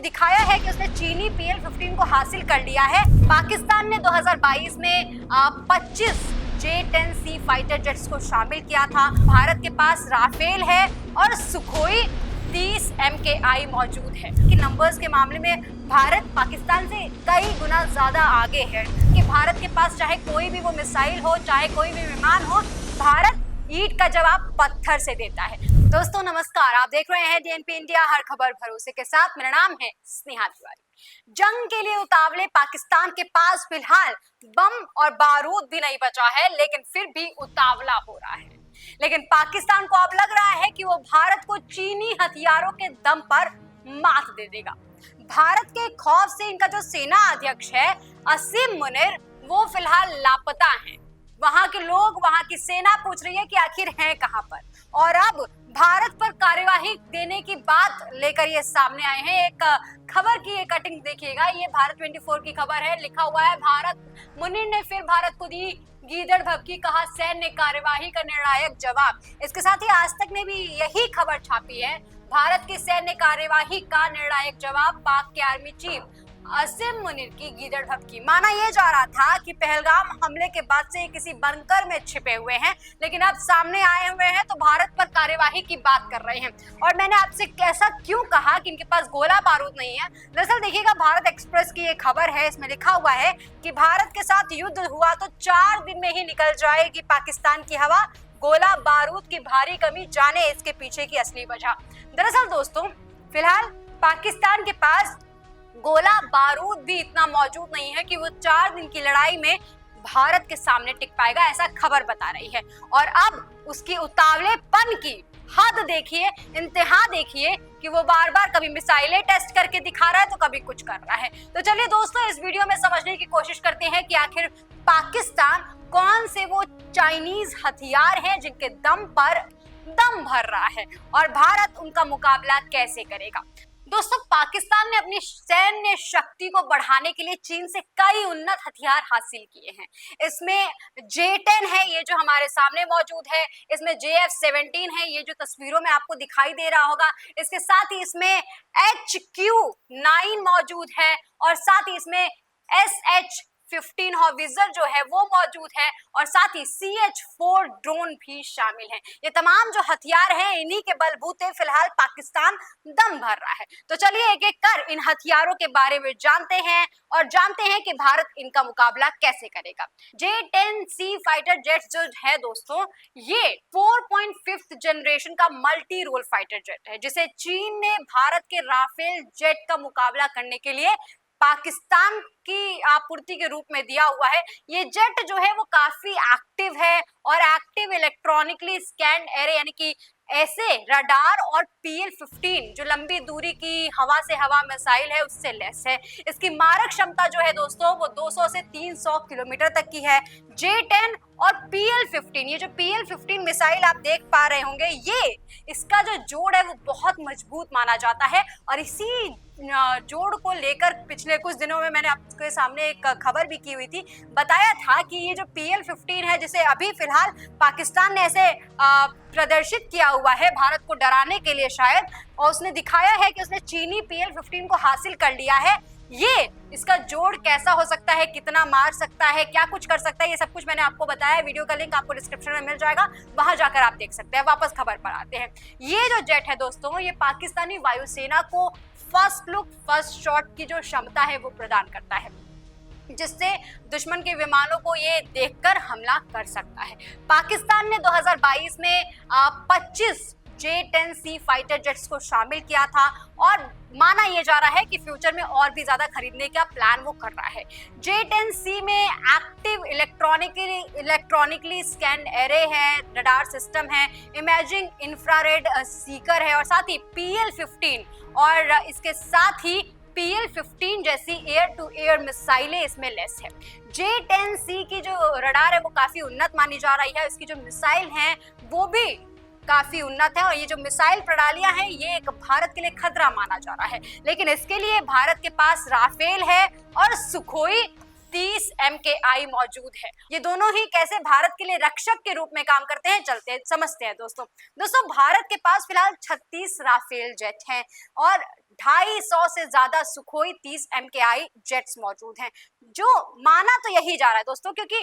दिखाया है कि उसने चीनी PL-15 को हासिल कर लिया है। पाकिस्तान ने 2022 में 25 J-10C फाइटर जेट्स को शामिल किया था। भारत के पास राफेल है और सुखोई 30 MKI मौजूद है। कि नंबर्स के मामले में भारत पाकिस्तान से कई गुना ज्यादा आगे है कि भारत के पास चाहे कोई भी वो मिसाइल हो, चाहे कोई भी विमान हो, भारत ईंट का जवाब पत्थर से देता है। दोस्तों नमस्कार, आप देख रहे हैं DNP इंडिया, हर खबर भरोसे के साथ। मेरा नाम है स्नेहा तिवारी। जंग के लिए उतावले पाकिस्तान के पास फिलहाल बम और बारूद भी नहीं बचा है, लेकिन फिर भी उतावला हो रहा है। लेकिन पाकिस्तान को अब लग रहा है कि वो भारत को चीनी हथियारों के दम पर मात दे देगा। भारत के खौफ से इनका जो सेना अध्यक्ष है असीम मुनीर, वो फिलहाल लापता हैं। वहां के लोग, वहां की सेना पूछ रही है कि आखिर हैं कहां पर, और अब भारत पर कार्यवाही देने की बात लेकर ये सामने आए हैं। एक खबर की ये कटिंग देखिएगा, ये भारत 24 की खबर है। लिखा हुआ है, भारत मुनीर ने फिर भारत को दी गीदड़ भभकी, कहा सैन्य कार्यवाही का निर्णायक जवाब। इसके साथ ही आज तक ने भी यही खबर छापी है, भारत की सैन्य कार्यवाही का निर्णायक जवाब, पाक के आर्मी चीफ असीम मुनीर की गीदड़ भभकी। माना यह जा रहा था कि पहलगाम हमले के बाद से किसी बंकर में छिपे हुए हैं, लेकिन अब सामने आए हुए हैं तो भारत पर कार्यवाही की बात कर रहे हैं। और मैंने आपसे ऐसा क्यों कहा कि इनके पास गोला बारूद नहीं है, दरअसल देखिएगा, भारत एक्सप्रेस की एक खबर है, इसमें लिखा हुआ है कि भारत के साथ युद्ध हुआ तो 4 दिन में ही निकल जाएगी पाकिस्तान की हवा, गोला बारूद की भारी कमी, जाने इसके पीछे की असली वजह। दरअसल दोस्तों, फिलहाल पाकिस्तान के पास गोला बारूद भी इतना मौजूद नहीं है कि वो 4 दिन की लड़ाई में भारत के सामने टिक पाएगा, ऐसा खबर बता रही है। और अब उसकी उतावलेपन की हद देखिए, इंतहा देखिए कि वो बार बार कभी मिसाइलें टेस्ट करके दिखा रहा है तो कभी कुछ कर रहा है। तो चलिए दोस्तों, इस वीडियो में समझने की कोशिश करते हैं कि आखिर पाकिस्तान कौन से वो चाइनीज हथियार हैं जिनके दम पर दम भर रहा है और भारत उनका मुकाबला कैसे करेगा। दोस्तों, पाकिस्तान ने अपनी सैन्य शक्ति को बढ़ाने के लिए चीन से कई उन्नत हथियार हासिल किए हैं। इसमें J-10 है, ये जो हमारे सामने मौजूद है, इसमें JF-17 है, ये जो तस्वीरों में आपको दिखाई दे रहा होगा। इसके साथ ही इसमें HQ-9 मौजूद है और साथ ही इसमें SH-15 हॉविट्जर जो है वो मौजूद है और साथ ही CH-4 ड्रोन भी शामिल हैं। ये तमाम जो हथियार हैं, इन्हीं के बलबूते फिलहाल पाकिस्तान दम भर रहा है। तो चलिए एक एक कर इन हथियारों के बारे में जानते हैं और जानते हैं कि भारत इनका मुकाबला कैसे करेगा। J-10C फाइटर जेट जो है दोस्तों, ये 4.5th जनरेशन का मल्टी रोल फाइटर जेट है, जिसे चीन ने भारत के राफेल जेट का मुकाबला करने के लिए पाकिस्तान की आपूर्ति के रूप में दिया हुआ है। ये जेट जो है वो काफी एक्टिव है और एक्टिव इलेक्ट्रॉनिकली स्कैन एरे, यानी कि ऐसे रडार और PL-15 जो लंबी दूरी की हवा से हवा मिसाइल है उससे लेस है। इसकी मारक क्षमता जो है दोस्तों वो 200 से 300 किलोमीटर तक की है। J-10 और PL-15, ये जो PL-15 मिसाइल आप देख पा रहे होंगे, ये इसका जो जोड़ है वो बहुत मजबूत माना जाता है और इसी जोड़ को लेकर पिछले कुछ दिनों में मैंने आपके सामने एक खबर भी की हुई थी। बताया था कि ये जो PL-15 है, जिसे अभी फिलहाल पाकिस्तान ने ऐसे प्रदर्शित किया हुआ है भारत को डराने के लिए शायद, और उसने दिखाया है कि उसने चीनी PL-15 को हासिल कर लिया है। ये इसका जोड़ कैसा हो सकता है, कितना मार सकता है, क्या कुछ कर सकता है, ये सब कुछ मैंने आपको बताया है। वीडियो का लिंक आपको डिस्क्रिप्शन में मिल जाएगा, वहां जाकर आप देख सकते हैं। वापस खबर पर आते हैं। ये जो जेट है दोस्तों, ये पाकिस्तानी वायुसेना को फर्स्ट लुक फर्स्ट शॉट की जो क्षमता है वो प्रदान करता है, जिससे दुश्मन के विमानों को ये देखकर हमला कर सकता है। पाकिस्तान ने 2022 में 25 J-10C फाइटर जेट्स को शामिल किया था और माना यह जा रहा है कि फ्यूचर में और भी ज्यादा खरीदने का प्लान वो कर रहा है। J-10C में एक्टिव इलेक्ट्रॉनिकली स्कैन एरे है, रडार सिस्टम है, इमेजिंग इंफ्रारेड सीकर है और साथ ही PL-15 और इसके साथ ही PL-15 जैसी एयर टू एयर मिसाइलें इसमें लेस है। J-10C की जो रडार है वो काफी उन्नत मानी जा रही है, इसकी जो मिसाइल हैं वो भी काफी उन्नत है और ये जो मिसाइल प्रणालियां हैं ये एक भारत के लिए खतरा माना जा रहा है। लेकिन इसके लिए भारत के पास राफेल है और सुखोई 30 MKI मौजूद है। ये दोनों ही कैसे भारत के लिए रक्षक के रूप में काम करते हैं, चलते हैं समझते हैं दोस्तों। भारत के पास फिलहाल 36 राफेल जेट हैं और 250 से ज्यादा सुखोई 30 MKI जेट्स मौजूद हैं। जो माना तो यही जा रहा है दोस्तों, क्योंकि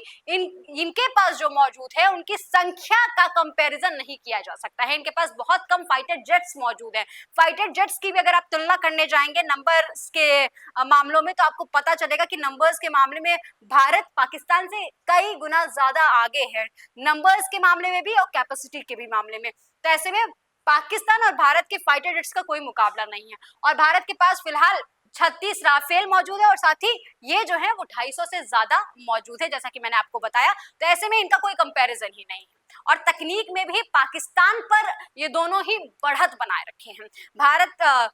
इनके पास जो मौजूद है उनकी संख्या का कंपैरिजन नहीं किया जा सकता है। इनके पास बहुत कम फाइटर जेट्स मौजूद हैं। फाइटर जेट्स की भी अगर आप तुलना करने जाएंगे नंबर्स के मामलों में, तो आपको पता चलेगा कि नंबर्स के मामले में भारत पाकिस्तान से कई गुना ज्यादा आगे है, नंबर्स के मामले में भी और कैपेसिटी के भी मामले में। तो ऐसे में पाकिस्तान और भारत के फाइटर जेट्स का कोई मुकाबला नहीं है। और भारत के पास फिलहाल 36 राफेल मौजूद है और साथ ही ये जो है वो 250 से ज्यादा मौजूद है, जैसा कि मैंने आपको बताया। तो ऐसे में इनका कोई कंपैरिजन ही नहीं है। और तकनीक में भी पाकिस्तान पर ये दोनों ही बढ़त बनाए रखे हैं। भारत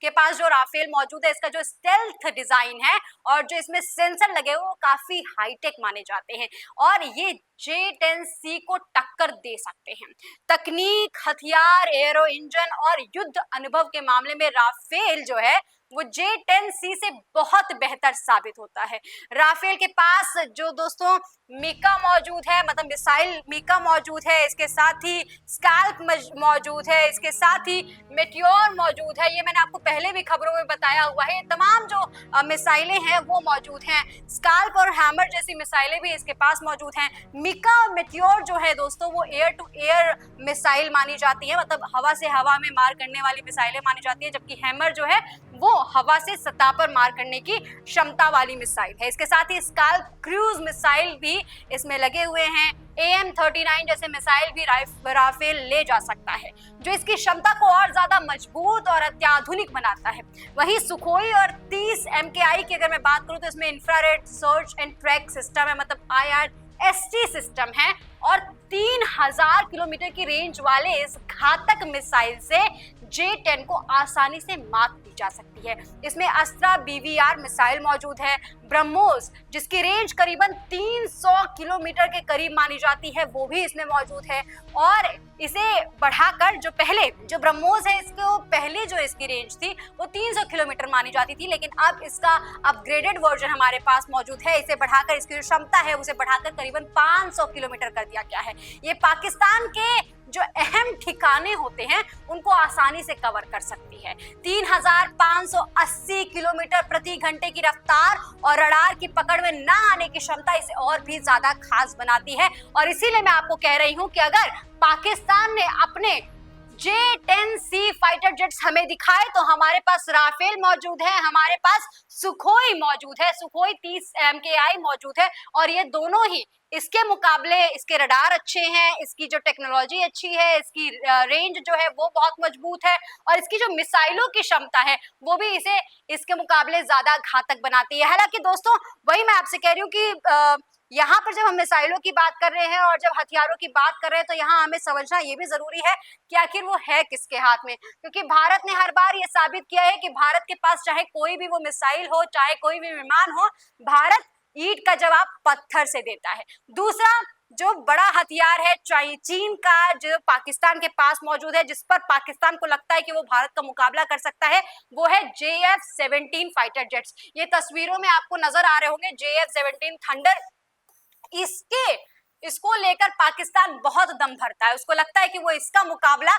के पास जो राफेल मौजूद है, इसका जो स्टेल्थ डिजाइन है और जो इसमें सेंसर लगे हुए वो काफी हाईटेक माने जाते हैं और ये J-10C को टक्कर दे सकते हैं। तकनीक, हथियार, एरो इंजन और युद्ध अनुभव के मामले में राफेल जो है वो J-10C से बहुत बेहतर साबित होता है। राफेल के पास जो दोस्तों मीका मौजूद है, मतलब मिसाइल मीका मौजूद है, इसके साथ ही स्कैल्प मौजूद है, इसके साथ ही मेटियोर मौजूद है। ये मैंने आपको पहले भी खबरों में बताया हुआ है। तमाम जो मिसाइलें हैं वो मौजूद हैं। स्कैल्प और हैमर जैसी मिसाइलें भी इसके पास मौजूद हैं। मीका और मेटियोर जो है दोस्तों वो एयर टू एयर मिसाइल मानी जाती है, मतलब हवा से हवा में मार करने वाली मिसाइलें मानी जाती है, जबकि हैमर जो है वो हवा से सतह पर मार करने की क्षमता वाली मिसाइल है। इसके साथ ही स्कैल्प क्रूज मिसाइल भी इसमें लगे हुए हैं। AM-39 जैसे मिसाइल भी राफेल ले जा सकता है, जो इसकी क्षमता को और ज्यादा मजबूत और अत्याधुनिक बनाता है। वहीं सुखोई और 30 MKI की अगर मैं बात करूं तो इसमें infrared search and track system है, मतलब IRST सिस्टम है और 3000 किलोमीटर की रेंज वाले इस घातक मिसाइल से J-10 को आसानी से मात दी जा सकती है। इसमें अस्त्रा BVR मिसाइल मौजूद है। ब्रह्मोस जिसकी रेंज करीबन 300 किलोमीटर के करीब मानी जाती है वो भी इसमें मौजूद है और इसे बढ़ाकर जो ब्रह्मोस है इसको पहले जो इसकी रेंज थी वो 300 किलोमीटर मानी जाती थी, लेकिन अब इसका अपग्रेडेड वर्जन हमारे पास मौजूद है। इसे बढ़ाकर इसकी जो क्षमता है उसे बढ़ाकर करीबन 500 किलोमीटर कर दिया गया है। ये पाकिस्तान के जो अहम ठिकाने होते हैं उनको आसानी से कवर कर सकती है। 3580 किलोमीटर प्रति घंटे की रफ्तार और रडार की पकड़ में ना आने की क्षमता इसे और भी ज्यादा खास बनाती है और इसीलिए मैं आपको कह रही हूं कि अगर पाकिस्तान ने अपने J-10C फाइटर जेट्स हमें दिखाए तो हमारे पास राफेल मौजूद है, हमारे पास सुखोई मौजूद है, सुखोई 30 MKI मौजूद है और ये दोनों ही इसके मुकाबले इसके रडार अच्छे हैं, इसकी जो टेक्नोलॉजी अच्छी है, इसकी रेंज जो है वो बहुत मजबूत है और इसकी जो मिसाइलों की क्षमता है वो भी इसे इसके मुकाबले ज्यादा घातक बनाती है। हालांकि दोस्तों वही मैं आपसे कह रही हूँ कि यहाँ पर जब हम मिसाइलों की बात कर रहे हैं और जब हथियारों की बात कर रहे हैं तो यहाँ हमें समझना ये भी जरूरी है कि आखिर वो है किसके हाथ में, क्योंकि भारत ने हर बार ये साबित किया है कि भारत के पास चाहे कोई भी वो मिसाइल हो, चाहे कोई भी विमान हो, भारत ईंट का जवाब पत्थर से देता है। दूसरा जो बड़ा हथियार है चीन का जो पाकिस्तान के पास मौजूद है, जिस पर पाकिस्तान को लगता है कि वो भारत का मुकाबला कर सकता है, वो है JF-17 फाइटर जेट्स। ये तस्वीरों में आपको नजर आ रहे होंगे JF-17 थंडर। इसको लेकर पाकिस्तान बहुत दम भरता है, उसको लगता है कि वो इसका मुकाबला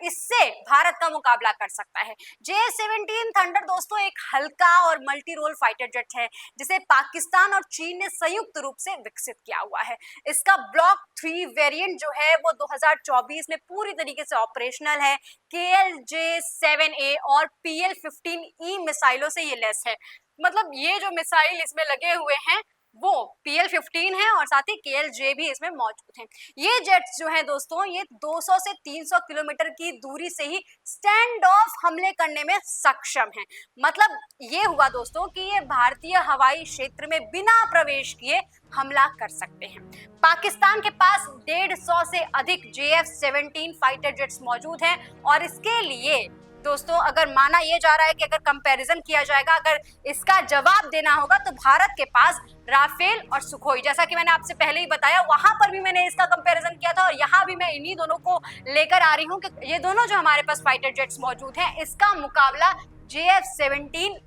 इससे भारत का मुकाबला कर सकता है। J-17 थंडर दोस्तों एक हल्का और मल्टी रोल फाइटर जेट है जिसे पाकिस्तान और चीन ने संयुक्त रूप से विकसित किया हुआ है। इसका ब्लॉक 3 वेरिएंट जो है वो 2024 में पूरी तरीके से ऑपरेशनल है। KLJ-7A और PL-15E मिसाइलों से ये लेस है, मतलब ये जो मिसाइल इसमें लगे हुए हैं वो PL-15 है और साथ ही KLJ भी इसमें मौजूद हैं। ये जेट्स जो हैं दोस्तों ये 200 से 300 किलोमीटर की दूरी से ही स्टैंड ऑफ हमले करने में सक्षम हैं। मतलब ये हुआ दोस्तों कि ये भारतीय हवाई क्षेत्र में बिना प्रवेश किए हमला कर सकते हैं। पाकिस्तान के पास 150 से अधिक JF-17 फाइटर जेट्स मौजूद हैं और इसके लिए दोस्तों अगर माना यह जा रहा है कि अगर कंपैरिजन किया जाएगा, अगर इसका जवाब देना होगा तो भारत के पास राफेल और सुखोई, जैसा कि मैंने आपसे पहले ही बताया, वहां पर भी मैंने इसका कंपैरिजन किया था और यहाँ भी मैं इन्हीं दोनों को लेकर आ रही हूँ कि ये दोनों जो हमारे पास फाइटर जेट्स मौजूद हैं इसका मुकाबला JF-17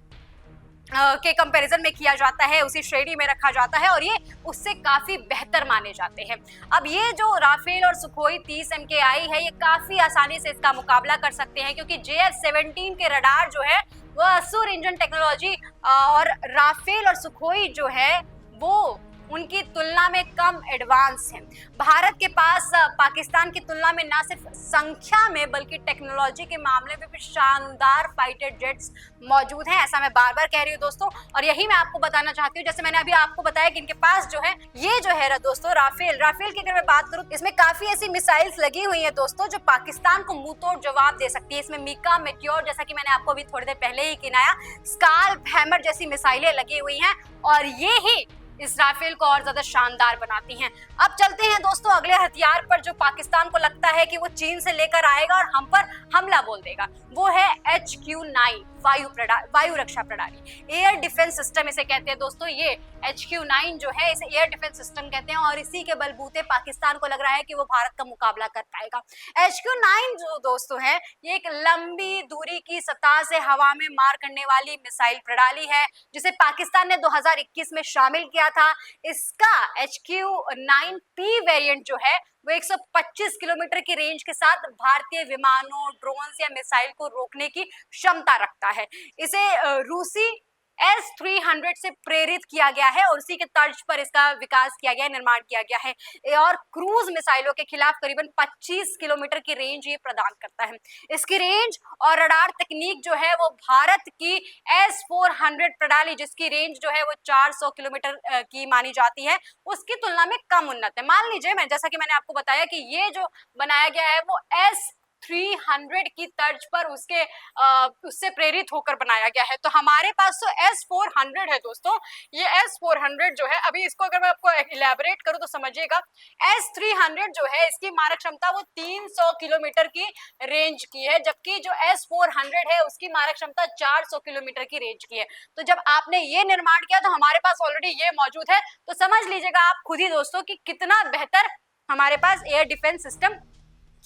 के कंपैरिजन में किया जाता है, उसी श्रेणी में रखा जाता है और ये उससे काफी बेहतर माने जाते हैं। अब ये जो राफेल और सुखोई 30 MKI है, ये काफी आसानी से इसका मुकाबला कर सकते हैं, क्योंकि JF-17 के रडार जो है वो असुर इंजन टेक्नोलॉजी और राफेल और सुखोई जो है वो उनकी तुलना में कम एडवांस है। भारत के पास पाकिस्तान की तुलना में ना सिर्फ संख्या में बल्कि टेक्नोलॉजी के मामले में भी शानदार फाइटर जेट्स मौजूद हैं, ऐसा मैं बार बार कह रही हूँ दोस्तों। और यही मैं आपको बताना चाहती हूँ, जैसे मैंने अभी आपको बताया कि इनके पास जो है ये जो है दोस्तों राफेल की अगर मैं बात करूँ, इसमें काफी ऐसी मिसाइल्स लगी हुई है दोस्तों जो पाकिस्तान को मुंह तोड़ जवाब दे सकती है। इसमें मीका, मेट्योर, जैसा कि मैंने आपको अभी थोड़ी देर पहले ही गिनाया, स्काल्प, हैमर जैसी मिसाइलें लगी हुई हैं और ये ही इस राफेल को और ज्यादा शानदार बनाती हैं। अब चलते हैं दोस्तों अगले हथियार पर, जो पाकिस्तान को लगता है कि वो चीन से लेकर आएगा और हम पर हमला बोल देगा। वो है HQ-9 वायु रक्षा प्रणाली, एयर डिफेंस सिस्टम इसे कहते हैं दोस्तों। ये HQ-9 जो है इसे एयर डिफेंस सिस्टम कहते हैं और इसी के बलबूते पाकिस्तान को लग रहा है कि वो भारत का मुकाबला कर पाएगा। HQ-9 जो दोस्तों है ये एक लंबी दूरी की सतह से हवा में मार करने वाली मिसाइल प्रणाली है, जिसे पाकिस्तान ने 2021 में शामिल किया था। इसका HQ-9P वेरिएंट जो है वो 125 किलोमीटर की रेंज के साथ भारतीय विमानों, ड्रोन्स या मिसाइल को रोकने की क्षमता रखता है। इसे रूसी S-300 से प्रेरित किया गया है और उसी के तर्ज पर इसका विकास किया गया है, निर्माण किया गया है और क्रूज मिसाइलों के खिलाफ करीबन 25 किलोमीटर की रेंज ये प्रदान करता है। इसकी रेंज और रडार तकनीक जो है वो भारत की S-400 प्रणाली, जिसकी रेंज जो है वो 400 किलोमीटर की मानी जाती है, उसकी तुलना में कम उन्नत है। मान लीजिए जैसा कि मैंने आपको बताया कि ये जो बनाया गया है वो S-300 की तर्ज पर उससे प्रेरित होकर बनाया गया है। तो हमारे पास तो S-400 है दोस्तों। ये S-400 जो है, अभी इसको अगर मैं आपको इलेबोरेट करूं तो समझिएगा, S-300 जो है इसकी मारक क्षमता वो 300 किलोमीटर की रेंज की है, जबकि जो S-400 है उसकी मारक क्षमता 400 किलोमीटर की रेंज की है। तो जब आपने ये निर्माण किया तो हमारे पास ऑलरेडी ये मौजूद है, तो समझ लीजिएगा आप खुद ही दोस्तों कि कितना बेहतर हमारे पास एयर डिफेंस सिस्टम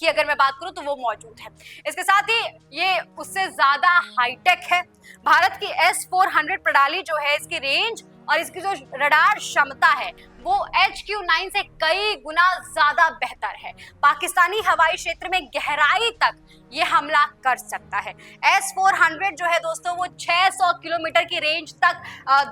की अगर मैं बात करूं तो वो मौजूद है। इसके साथ ही ये उससे ज्यादा हाईटेक है। भारत की S-400 प्रणाली जो है इसकी रेंज और इसकी जो रडार क्षमता है वो HQ-9 से कई गुना ज्यादा बेहतर है। पाकिस्तानी हवाई क्षेत्र में गहराई तक ये हमला कर सकता है। S-400 जो है दोस्तों वो 600 किलोमीटर की रेंज तक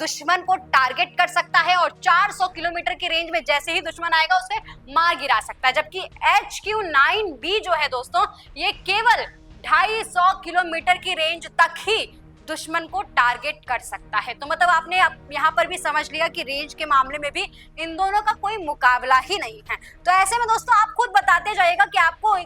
दुश्मन को टारगेट कर सकता है और 400 किलोमीटर की रेंज में जैसे ही दुश्मन आएगा उसे मार गिरा सकता है, जबकि HQ-9B जो है दोस्तों ये केवल 250 किलोमीटर की रेंज तक ही दुश्मन को टारगेट कर सकता है। तो मतलब आपने यहाँ पर भी समझ लिया कि रेंज के मामले में भी इन दोनों का कोई मुकाबला ही नहीं है। तो ऐसे में दोस्तों आप खुद बताते जाइएगा कि आपको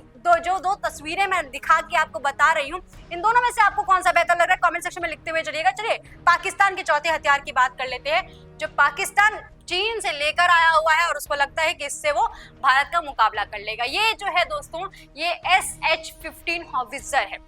दो तस्वीरें मैं दिखा के आपको बता रही हूँ, इन दोनों में से आपको कौन सा बेहतर लग रहा है, कमेंट सेक्शन में लिखते हुए चलिएगा। चलिए पाकिस्तान के चौथे हथियार की बात कर लेते हैं, जो पाकिस्तान चीन से लेकर आया हुआ है और उसको लगता है कि इससे वो भारत का मुकाबला कर लेगा। ये जो है दोस्तों ये SH-15 हॉवित्जर है।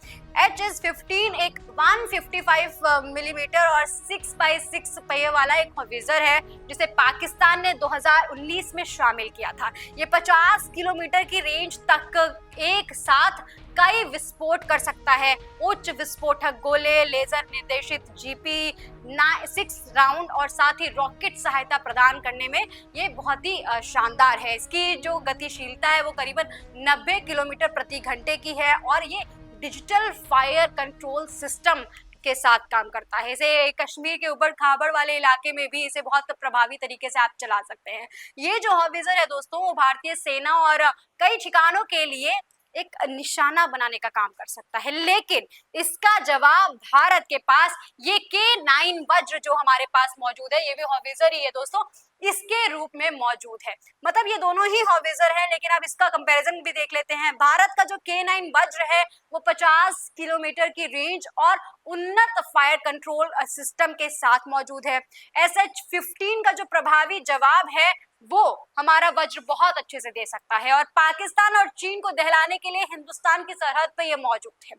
HS-15 एक 155 मिलीमीटर और 6x6 पहिए वाला एक हॉवित्जर है, जिसे पाकिस्तान ने 2019 में शामिल किया था। ये 50 किलोमीटर की रेंज तक एक साथ कई विस्फोट कर सकता है। उच्च विस्फोटक गोले, लेजर निर्देशित GP-6 राउंड और साथ ही रॉकेट सहायता प्रदान करने में ये बहुत ही शानदार है। इसकी जो गतिशीलता है वो करीबन 90 किलोमीटर प्रति घंटे की है और ये डिजिटल फायर कंट्रोल सिस्टम के साथ काम करता है। इसे कश्मीर के ऊबड़ खाबड़ वाले इलाके में भी इसे बहुत प्रभावी तरीके से आप चला सकते हैं। ये जो हॉवित्जर है दोस्तों वो भारतीय सेना और कई ठिकानों के लिए एक निशाना बनाने का काम कर सकता है, लेकिन इसका जवाब भारत के पास ये K-9 वज्र जो हमारे पास मौजूद है, ये भी हॉवित्जर ही है दोस्तों, इसके रूप में मौजूद है। मतलब ये दोनों ही हॉवित्जर है, लेकिन अब इसका कंपैरिजन भी देख लेते हैं। भारत का जो K-9 वज्र है वो 50 किलोमीटर की रेंज और उन्नत फायर कंट्रोल सिस्टम के साथ मौजूद है। SH-15 का जो प्रभावी जवाब है वो हमारा वज्र बहुत अच्छे से दे सकता है और पाकिस्तान और चीन को दहलाने के लिए हिंदुस्तान की सरहद पे ये मौजूद है।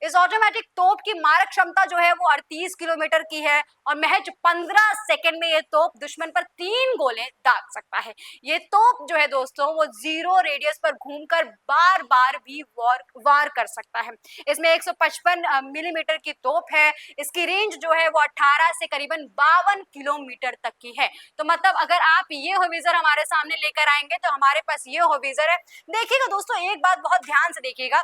इस ऑटोमेटिक तोप की मारक क्षमता जो है वो 38 किलोमीटर की है और महज 15 सेकंड में ये तोप दुश्मन पर 3 3 गोले दाग सकता है। ये तोप जो है दोस्तों वो 0 रेडियस पर घूमकर बार बार भी वार कर सकता है। इसमें 155 मिलीमीटर की तोप है। इसकी रेंज जो है वो 18 से करीबन 52 किलोमीटर तक की है। तो मतलब अगर आप ये होविज़र हमारे सामने लेकर आएंगे तो हमारे पास ये होविज़र है। देखिएगा दोस्तों, एक बात बहुत ध्यान से देखिएगा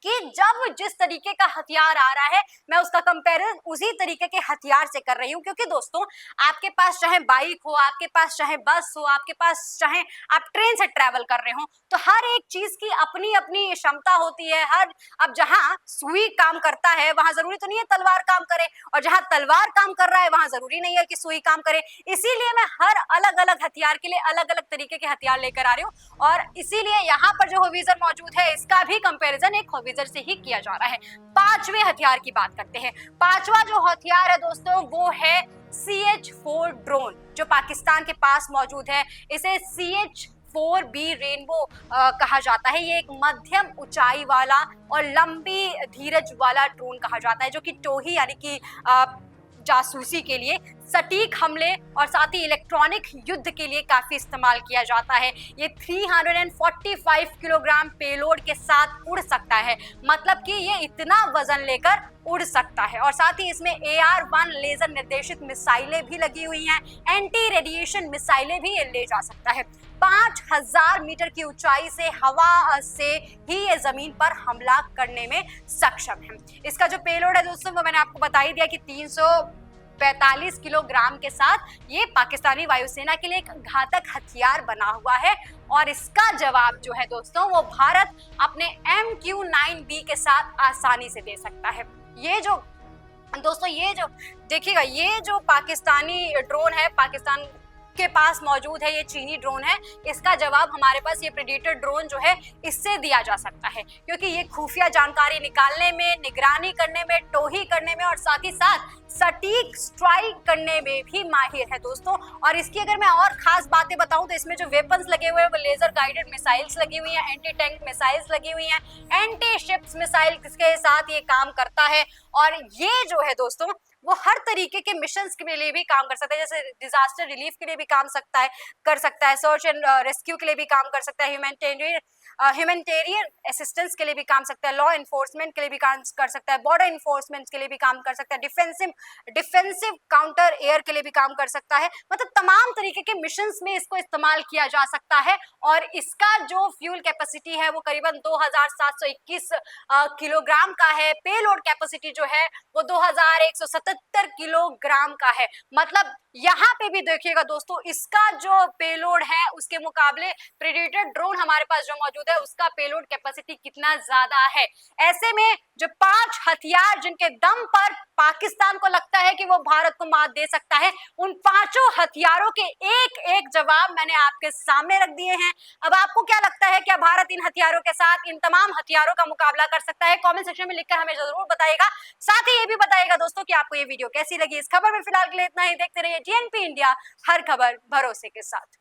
कि जब जिस तरीके का हथियार आ रहा है मैं उसका कंपैरिजन उसी तरीके के हथियार से कर रही हूँ, क्योंकि दोस्तों आपके पास चाहे बाइक हो, आपके पास चाहे बस हो, आपके पास चाहे आप ट्रेन से ट्रैवल कर रहे हो, तो हर एक चीज की अपनी अपनी क्षमता होती है। हर अब जहां सुई काम करता है वहां जरूरी तो नहीं है तलवार काम करे, और जहां तलवार काम कर रहा है वहां जरूरी नहीं है कि सुई काम करे। इसीलिए मैं हर अलग अलग हथियार के लिए अलग अलग तरीके के हथियार लेकर आ रही हूँ, और इसीलिए यहाँ पर जो होविज़र मौजूद है इसका भी कंपैरिजन एक होविज़र से ही किया जा रहा है। पांचवें हथियार की बात करते हैं। पांचवा जो हथियार है दोस्तों वो है CH-4 ड्रोन, जो पाकिस्तान के पास मौजूद है। इसे CH-4B रेनबो कहा जाता है। ये एक मध्यम ऊंचाई वाला और लंबी धीरज वाला ड्रोन कहा जाता है, जो कि टोही यानी कि जासूसी के लिए, सटीक हमले और साथ ही इलेक्ट्रॉनिक युद्ध के लिए काफी इस्तेमाल किया जाता है। ये 345 किलोग्राम पेलोड के साथ उड़ सकता है, मतलब कि ये इतना वजन लेकर उड़ सकता है। और साथ ही इसमें AR-1 लेजर निर्देशित मिसाइलें भी लगी हुई हैं। एंटी रेडिएशन मिसाइलें भी ये ले जा सकता है। 5000 मीटर की ऊंचाई से हवा से ही ये जमीन पर हमला करने में सक्षम है। इसका जो पेलोड है दोस्तों वो मैंने आपको बता ही दिया कि 345 किलोग्राम के साथ ये पाकिस्तानी वायुसेना के लिए एक घातक हथियार बना हुआ है। और इसका जवाब जो है दोस्तों वो भारत अपने MQ-9B के साथ आसानी से दे सकता है। ये जो दोस्तों ये जो देखिएगा, ये जो पाकिस्तानी ड्रोन है पाकिस्तान के पास मौजूद है, ये चीनी ड्रोन है, इसका जवाब हमारे पास ये प्रेडेटर ड्रोन जो है इससे दिया जा सकता है, क्योंकि ये खुफिया जानकारी निकालने में, निगरानी करने में, टोही करने में और साथ ही साथ सटीक स्ट्राइक करने में भी माहिर है दोस्तों। और इसकी अगर मैं और खास बातें बताऊं तो इसमें जो वेपन्स लगे हुए हैं वो लेजर गाइडेड मिसाइल्स लगी हुई हैं, एंटी टैंक मिसाइल्स लगी हुई हैं, एंटी शिप्स मिसाइल के साथ ये काम करता है। और ये जो है दोस्तों वो हर तरीके के मिशंस के लिए भी काम कर सकता है, जैसे डिजास्टर रिलीफ के लिए भी काम कर सकता है, सर्च एंड रेस्क्यू के लिए भी काम कर सकता है, ह्यूमैनिटेरियन असिस्टेंस के लिए भी काम सकता है, लॉ इन्फोर्समेंट के लिए भी काम कर सकता है, बॉर्डर इन्फोर्समेंट के लिए भी काम कर सकता है, डिफेंसिव काउंटर एयर के लिए भी काम कर सकता है। मतलब तमाम तरीके के मिशंस में इसको इस्तेमाल किया जा सकता है। और इसका जो फ्यूल कैपेसिटी है वो करीबन 2721 किलोग्राम का है। पेलोड कैपेसिटी जो है वो 2177 किलोग्राम का है। मतलब यहाँ पे भी देखिएगा दोस्तों, इसका जो पेलोड है उसके मुकाबले प्रेडेटर ड्रोन हमारे पास जो मौजूद है उसका पेलोड कैपेसिटी कितना ज्यादा है। ऐसे में जो 5 हथियार जिनके दम पर पाकिस्तान को लगता है कि वो भारत को मात दे सकता है, उन पांचों हथियारों के एक एक जवाब मैंने आपके सामने रख दिए हैं। अब आपको क्या लगता है, क्या भारत इन हथियारों के साथ, इन तमाम हथियारों का मुकाबला कर सकता है? कमेंट सेक्शन में लिखकर हमें जरूर बताइएगा। साथ ही ये भी बताइएगा दोस्तों कि आपको ये वीडियो कैसी लगी। इस खबर में फिलहाल के लिए इतना ही। देखते रहिए TNP इंडिया, हर खबर भरोसे के साथ।